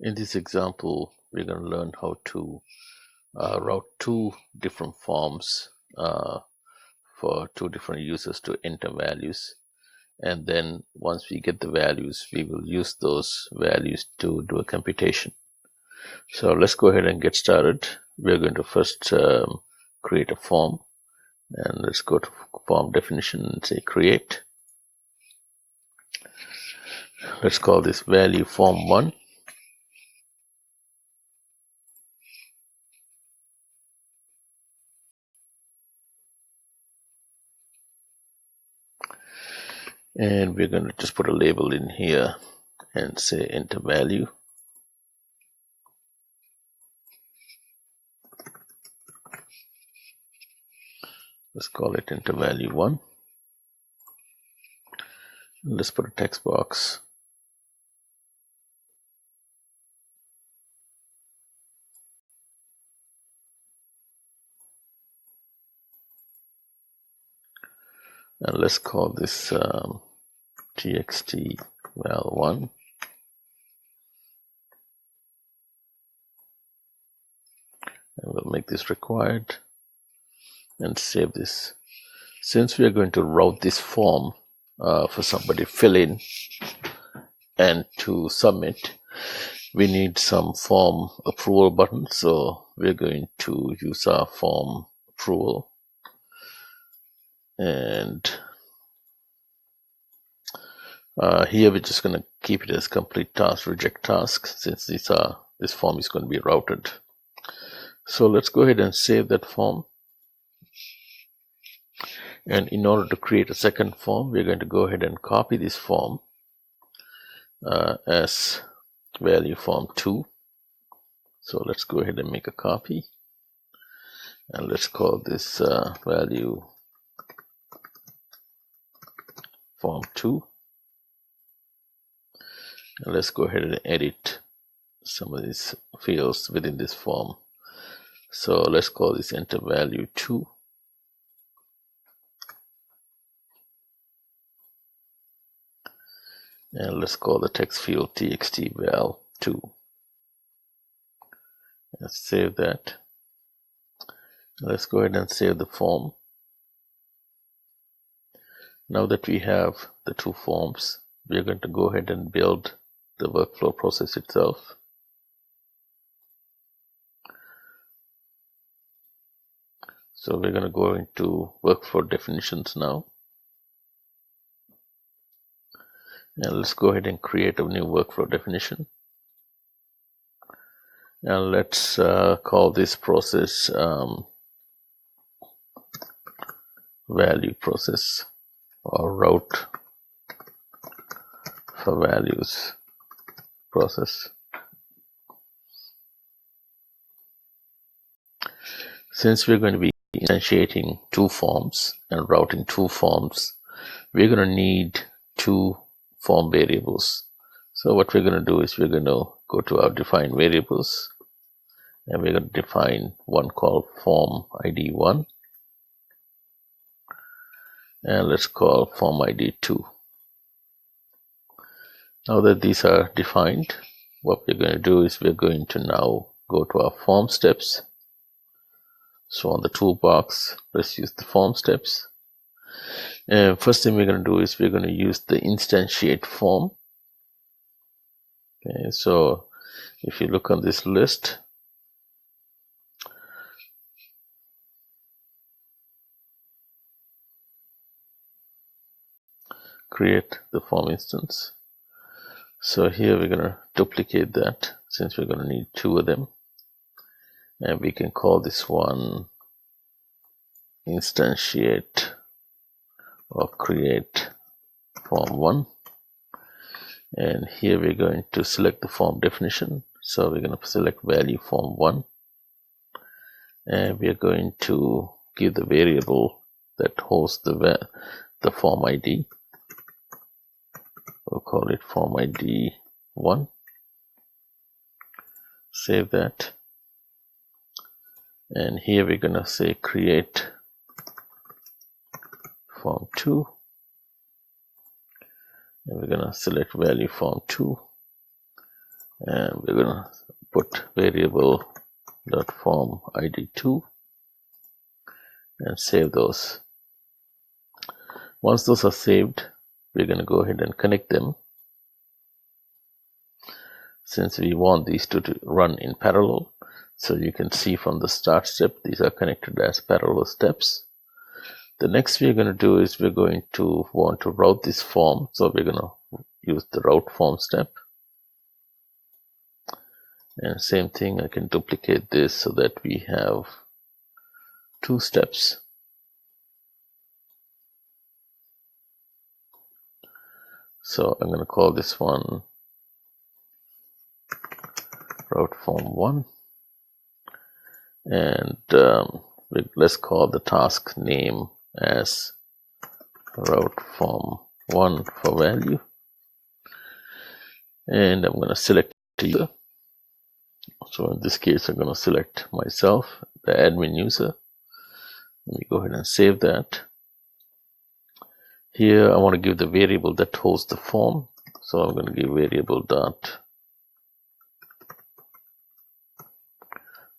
In this example, we're going to learn how to route two different forms for two different users to enter values. And then once we get the values, we will use those values to do a computation. So let's go ahead and get started. We're going to first create a form. And let's go to form definition and say create. Let's call this value form1. And we're going to just put a label in here and say enter value. Let's call it enter value 1. Let's put a text box. And let's call this txt val1. And we'll make this required and save this. Since we are going to route this form for somebody to fill in and to submit, we need some form approval button. So we're going to use our form approval. And here we're just going to keep it as complete task, reject task, since this form is going to be routed. So let's go ahead and save that form. And in order to create a second form, we're going to go ahead and copy this form as value form 2. So let's go ahead and make a copy. And let's call this value form 2. And let's go ahead and edit some of these fields within this form. So let's call this enter value 2. And let's call the text field txt val2. Let's save that. Let's go ahead and save the form. Now that we have the two forms, we're going to go ahead and build the workflow process itself. So we're going to go into workflow definitions now. And let's go ahead and create a new workflow definition. And let's call this process value process, or route for values process. Since we're going to be instantiating two forms and routing two forms, we're going to need two form variables. So what we're going to do is we're going to go to our define variables, and we're going to define one called form ID 1, and let's call form ID 2. Now that these are defined, what we're going to do is we're going to now go to our form steps. So on the toolbox, let's use the form steps. And first thing we're going to do is we're going to use the instantiate form. Okay, so if you look on this list, create the form instance. So here we're going to duplicate that, since we're going to need two of them. And we can call this one instantiate or create form 1. And here we're going to select the form definition. So we're going to select value form 1. And we're going to give the variable that holds the form ID. We'll call it form ID 1. Save that. And here we're going to say create form 2. And we're going to select value form 2. and we're going to put variable dot form id2 and save those. Once those are saved, we're going to go ahead and connect them, since we want these two to run in parallel. So you can see from the start step, these are connected as parallel steps. The next we're going to do is we're going to want to route this form. So we're going to use the route form step. And same thing, I can duplicate this so that we have two steps. So I'm going to call this one route form 1. And let's call the task name as route form 1 for value. And I'm going to select the user. So in this case, I'm going to select myself, the admin user. Let me go ahead and save that. Here, I want to give the variable that holds the form. So I'm going to give variable dot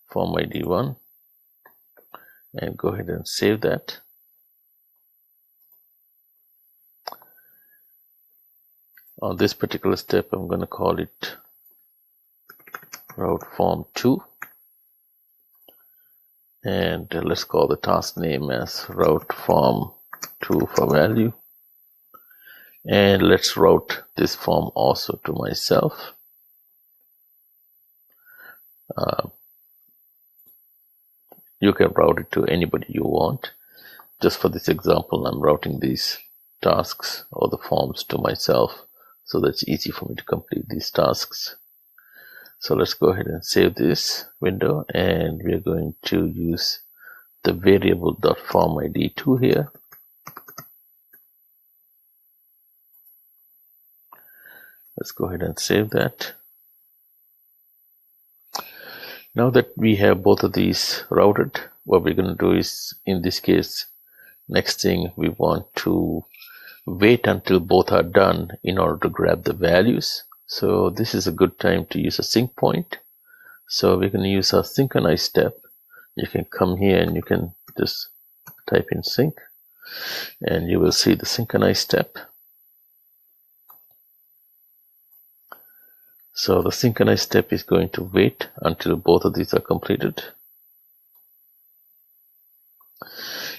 form ID1 and go ahead and save that. On this particular step, I'm going to call it route form 2. And let's call the task name as route form 2 for value. And let's route this form also to myself. You can route it to anybody you want. Just for this example, I'm routing these tasks or the forms to myself, so that's easy for me to complete these tasks. So let's go ahead and save this window, and we're going to use the variable.form ID2 here. Let's go ahead and save that. Now that we have both of these routed, what we're going to do is, in this case, next thing we want to wait until both are done in order to grab the values. So this is a good time to use a sync point. So we're going to use our synchronize step. You can come here and you can just type in sync, and you will see the synchronize step. So the synchronize step is going to wait until both of these are completed.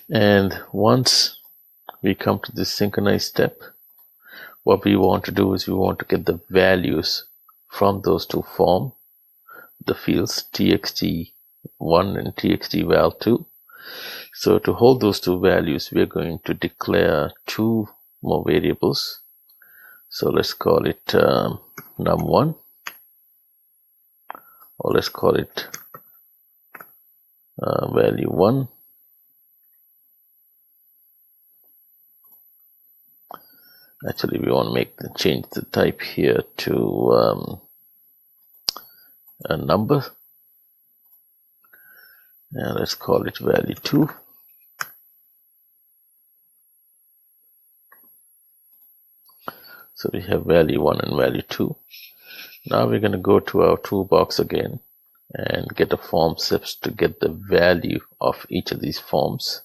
And once we come to this synchronize step, what we want to do is we want to get the values from those two forms, the fields txt1 and txtval2. So to hold those two values, we are going to declare two more variables. So let's call it num1, or let's call it value1. Actually, we want to change the type here to a number, and let's call it value2. So we have value1 and value2. Now we're going to go to our toolbox again and get a form steps to get the value of each of these forms.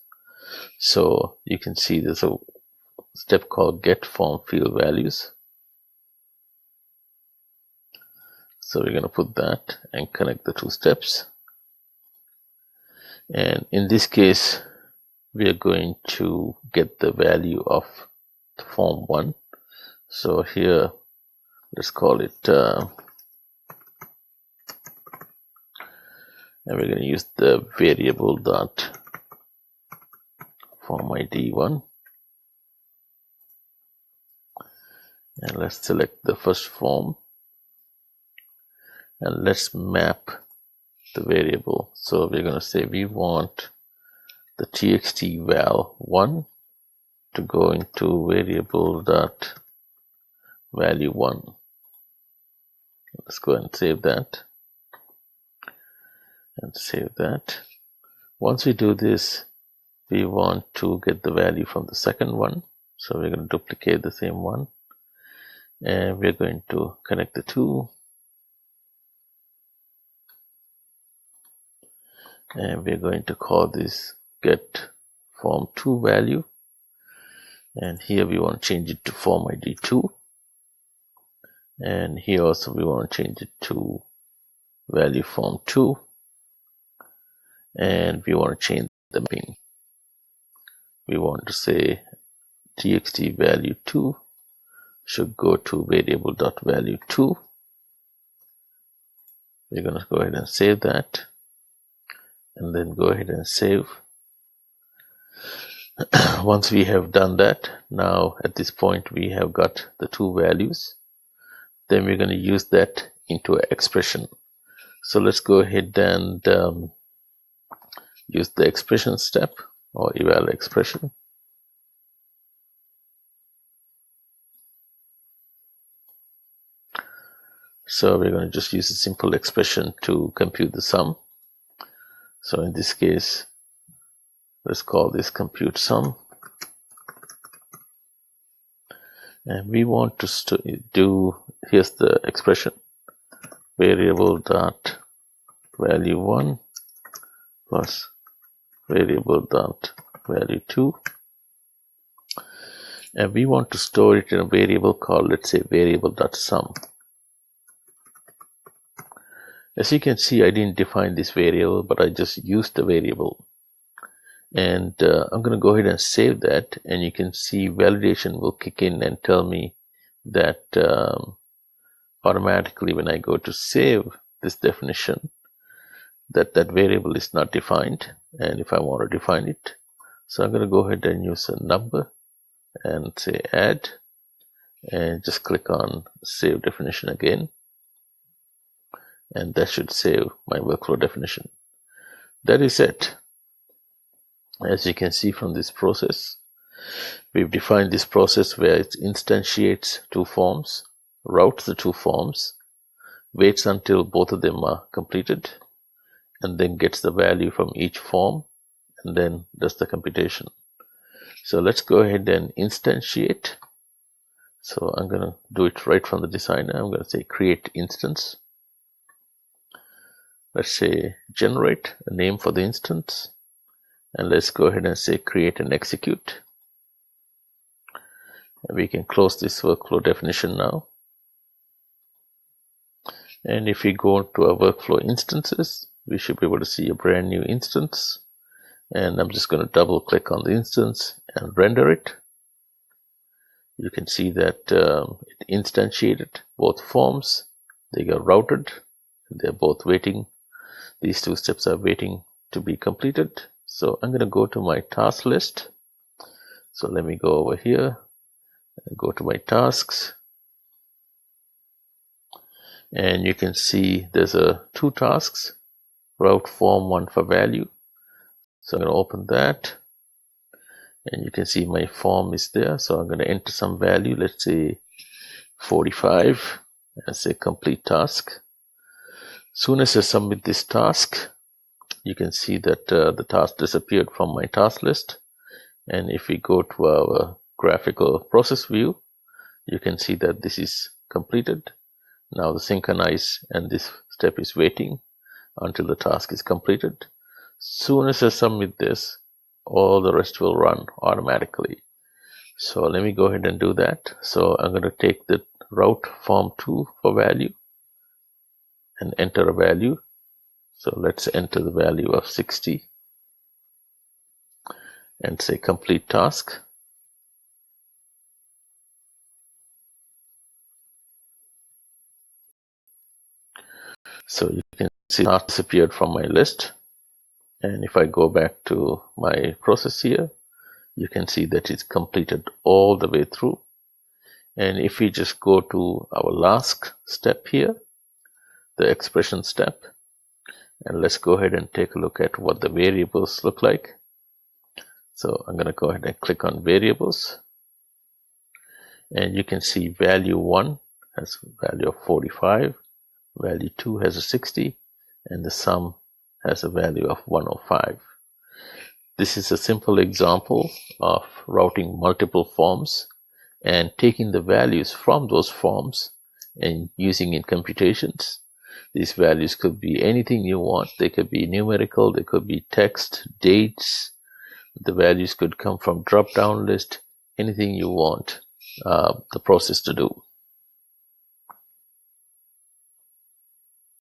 So you can see there's a step called get form field values. So we're going to put that and connect the two steps. And in this case, we are going to get the value of the form 1. So here, let's call it, and we're going to use the variable dot form ID1. And let's select the first form. And let's map the variable. So we're going to say we want the txt val1 to go into variable dot value1. Let's go and save that. And save that. Once we do this, we want to get the value from the second one. So we're going to duplicate the same one. And we're going to connect the two. and we're going to call this get form 2 value, and here we want to change it to form ID 2, and here also we want to change it to value form 2, and we want to change the mapping. We want to say txt value 2 should go to variable.value 2. We're going to go ahead and save that, and then go ahead and save. Once we have done that, now at this point we have got the two values. Then we're going to use that into an expression. So let's go ahead and use the expression step or eval expression. So we're going to just use a simple expression to compute the sum. So in this case, let's call this compute sum. And we want to do, here's the expression, variable dot value 1 plus variable dot value 2. And we want to store it in a variable called, let's say, variable dot sum. As you can see, I didn't define this variable, but I just used the variable. And I'm going to go ahead and save that, and you can see validation will kick in and tell me that automatically when I go to save this definition, that variable is not defined, and if I want to define it, so I'm going to go ahead and use a number and say add, and just click on save definition again, and that should save my workflow definition. That is it. As you can see from this process, we've defined this process where it instantiates two forms, routes the two forms, waits until both of them are completed, and then gets the value from each form, and then does the computation. So let's go ahead and instantiate. So I'm going to do it right from the designer. I'm going to say create instance. Let's say generate a name for the instance, and let's go ahead and say create and execute. And we can close this workflow definition now. And if we go to our workflow instances, we should be able to see a brand new instance. And I'm just going to double click on the instance and render it. You can see that it instantiated both forms. They got routed. They're both waiting. These two steps are waiting to be completed. So I'm going to go to my task list. So let me go over here and go to my tasks. And you can see there's two tasks, route form 1 for value. So I'm going to open that. And you can see my form is there. So I'm going to enter some value, let's say 45, and say complete task. Soon as I submit this task, you can see that the task disappeared from my task list. And if we go to our graphical process view, you can see that this is completed. Now the synchronize and this step is waiting until the task is completed. Soon as I submit this, all the rest will run automatically. So let me go ahead and do that. So I'm going to take the route form 2 for value and enter a value. So let's enter the value of 60 and say complete task. So you can see task disappeared from my list. And if I go back to my process here, you can see that it's completed all the way through. And if we just go to our last step here, the expression step, and let's go ahead and take a look at what the variables look like. So I'm going to go ahead and click on variables, and you can see value 1 has a value of 45, value 2 has a 60, and the sum has a value of 105. This is a simple example of routing multiple forms and taking the values from those forms and using in computations These values could be anything you want. They could be numerical, they could be text, dates. The values could come from drop down list, anything you want the process to do.